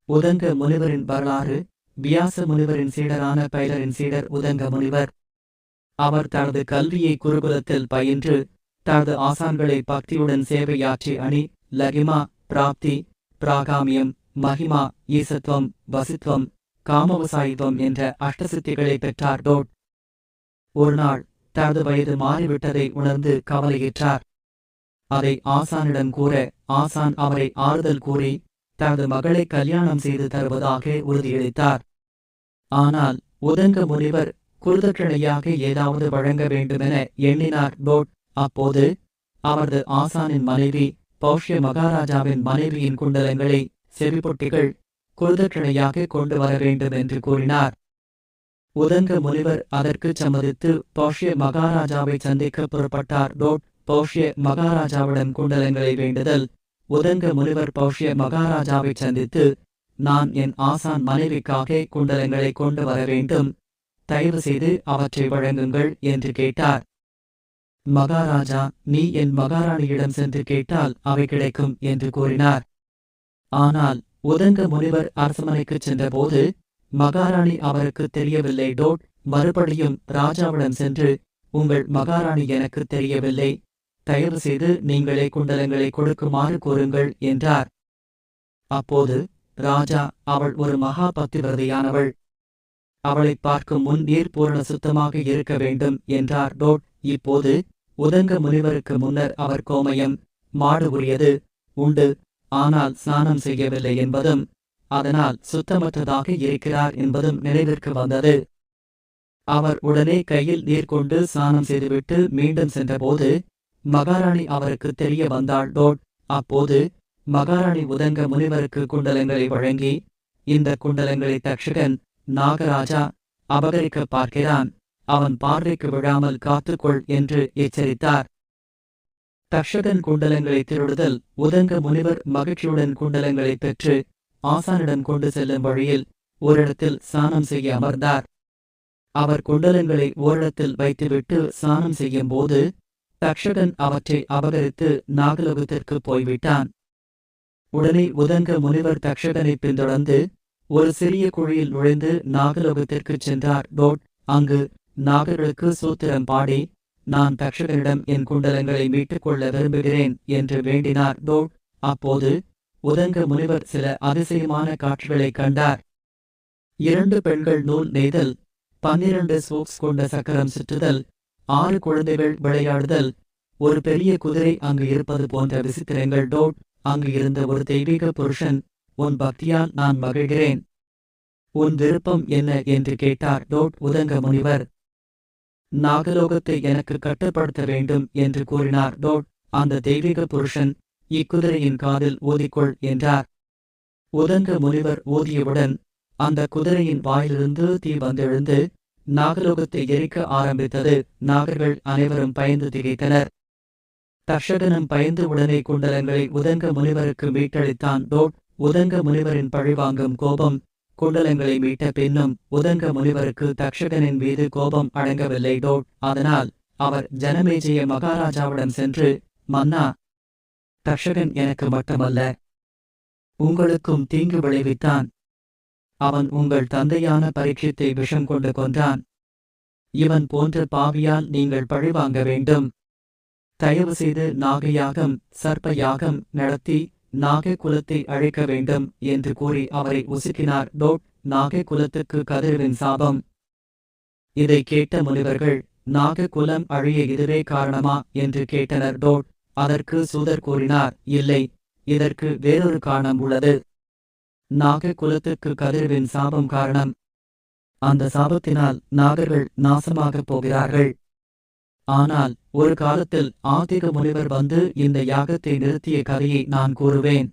உதங்க முனிவரின் வரலாறு. வியாச முனிவரின் சீடரான பைலரின் சீடர் உதங்க முனிவர். அவர் தனது கல்வியை குருகுலத்தில் பயின்று தனது ஆசான்களை பக்தியுடன் சேவையாற்றி லகிமா, பிராப்தி, பிராகாமியம், மகிமா, ஈசத்துவம், வசித்துவம், காமவசாயித்துவம் என்ற அஷ்டசித்திகளை பெற்றார். ஒருநாள் தனது வயது மாறிவிட்டதை உணர்ந்து கவலையிற்றார். அதை ஆசானிடம் கூற ஆசான் அவரை ஆறுதல் கூறி தனது மகளை கல்யாணம் செய்து தருவதாக உறுதியளித்தார். ஆனால் உதங்க முனிவர் குருதட்சணையாக ஏதாவது வழங்க வேண்டுமென எண்ணினார். அப்போது அவரது ஆசானின் மனைவி பௌஷ்ய மகாராஜாவின் மனைவியின் குண்டலங்களை செவிப்பொட்டிகள் குருதட்சணையாக கொண்டு வர வேண்டும் என்று கூறினார். உதங்க முனிவர் அதற்கு சம்மதித்து பௌஷ்ய மகாராஜாவை சந்திக்க புறப்பட்டார். பௌஷ்ய மகாராஜாவிடம் குண்டலங்களை வேண்டுதல். உதங்க முனிவர் பௌஷ்ய மகாராஜாவை சந்தித்து, நான் என் ஆசான் மனைவிக்காக குண்டலங்களை கொண்டு வர வேண்டும், தயவு செய்து அவற்றை வழங்குங்கள் என்று கேட்டார். மகாராஜா, நீ என் மகாராணியிடம் சென்று கேட்டால் அவை கிடைக்கும் என்று கூறினார். ஆனால் உதங்க முனிவர் அரசமனைக்குச் சென்றபோது மகாராணி அவருக்கு தெரியவில்லை. மறுபடியும் ராஜாவிடம் சென்று, உங்கள் மகாராணி எனக்கு தெரியவில்லை, தயவு செய்து நீங்களே குண்டலங்களை கொடுக்குமாறு கூறுங்கள் என்றார். அப்போது ராஜா, அவள் ஒரு மகா பக்திவிரதையானவள், அவளை பார்க்கும் முன் நீர் பூரண சுத்தமாக இருக்க வேண்டும் என்றார். இப்போது உதங்க முனிவருக்கு முன்னர் அவர் கோமயம், மாடு உரியது உண்டு, ஆனால் ஸ்நானம் செய்யவில்லை என்பதும், அதனால் சுத்தமற்றதாக இருக்கிறார் என்பதும் நினைவிற்கு வந்தது. அவர் உடனே கையில் நீர் கொண்டு ஸ்நானம் செய்துவிட்டு மீண்டும் சென்றபோது மகாராணி அவருக்கு தெரிய வந்தாள். அப்போது மகாராணி உதங்க முனிவருக்கு குண்டலங்களை வழங்கி, இந்த குண்டலங்களை தக்ஷகன் நாகராஜா அபகரிக்க பார்க்கிறான், அவன் பார்வைக்கு விழாமல் காத்துக்கொள் என்று எச்சரித்தார். தக்ஷகன் குண்டலங்களை திருடுதல். உதங்க முனிவர் மகிழ்ச்சியுடன் குண்டலங்களை பெற்று ஆசானிடம் கொண்டு செல்லும் வழியில் ஓரிடத்தில் ஸ்நானம் செய்ய அமர்ந்தார். அவர் குண்டலங்களை ஓரிடத்தில் வைத்துவிட்டு ஸ்நானம் செய்யும் போது தக்ஷகன் அவற்றை அபகரித்து நாகலோகத்திற்கு போய்விட்டான். உடனே உதங்க முனிவர் தக்ஷகனை பின்தொடர்ந்து ஒரு சிறிய குழியில் நுழைந்து நாகலோகத்திற்குச் சென்றார். அங்கு நாகர்களுக்கு சூத்திரம் பாடி, நான் தக்ஷகனிடம் என் குண்டலங்களை மீட்டுக் கொள்ள விரும்புகிறேன் என்று வேண்டினார். அப்போது உதங்க முனிவர் சில அதிசயமான காட்சிகளை கண்டார். 2 பெண்கள் நூல் நெய்தல், 12 ஸ்போக்ஸ் கொண்ட சக்கரம் சுற்றுதல், 6 குழந்தைகள் விளையாடுதல், ஒரு பெரிய குதிரை அங்கு இருப்பது போன்ற விசித்திரங்கள். அங்கு இருந்த ஒரு தெய்வீக புருஷன், உன் பக்தியால் நான் மகிழ்கிறேன், உன் விருப்பம் என்ன என்று கேட்டார். உதங்க முனிவர், நாகலோகத்தை எனக்கு கட்டுப்படுத்த வேண்டும் என்று கூறினார். அந்த தெய்வீக புருஷன், இக்குதிரையின் காதில் ஊதிக்கொள் என்றார். உதங்க முனிவர் ஊதியவுடன் அந்த குதிரையின் வாயிலிருந்து தீ வந்தெழுந்து நாகலோகத்தை எரிக்க ஆரம்பித்தது. நாகர்கள் அனைவரும் பயந்து திகைத்தனர். தக்ஷகனும் பயந்து உடனே குண்டலங்களை உதங்க முனிவருக்கு மீட்டளித்தான். உதங்க முனிவரின் பழிவாங்கும் கோபம். குண்டலங்களை மீட்ட பின்னும் உதங்க முனிவருக்கு தக்ஷகனின் மீது கோபம் அடங்கவில்லை. அதனால் அவர் ஜனமேஜய மகாராஜாவிடம் சென்று, மன்னா, தக்ஷகன் எனக்கு மட்டுமல்ல, உங்களுக்கும் தீங்கு விளைவித்தான். அவன் உங்கள் தந்தையான பரீட்சித்தை விஷம் கொண்டு கொன்றான். இவன் போன்ற பாவியால் நீங்கள் பழிவாங்க வேண்டும். தயவு செய்து நாகயாகம், சர்ப்ப யாகம் நடத்தி நாக குலத்தை அழைக்க வேண்டும் என்று கூறி அவரை உசுக்கினார். நாக குலத்துக்கு கதிரவின் சாபம். இதை கேட்ட முனிவர்கள், நாக குலம் அழிய இதுவே காரணமா என்று கேட்டனர். அதற்கு சூதர் கூறினார், இல்லை, இதற்கு வேறொரு காரணம் உள்ளது. நாக குலத்துக்கு கதிரவின் சாபம் காரணம். அந்த சாபத்தினால் நாகர்கள் நாசமாகப் போகிறார்கள். ஆனால் ஒரு காலத்தில் ஆதிக முனிவர் வந்து இந்த யாகத்தை நிறுத்திய கதையை நான் கூறுவேன்.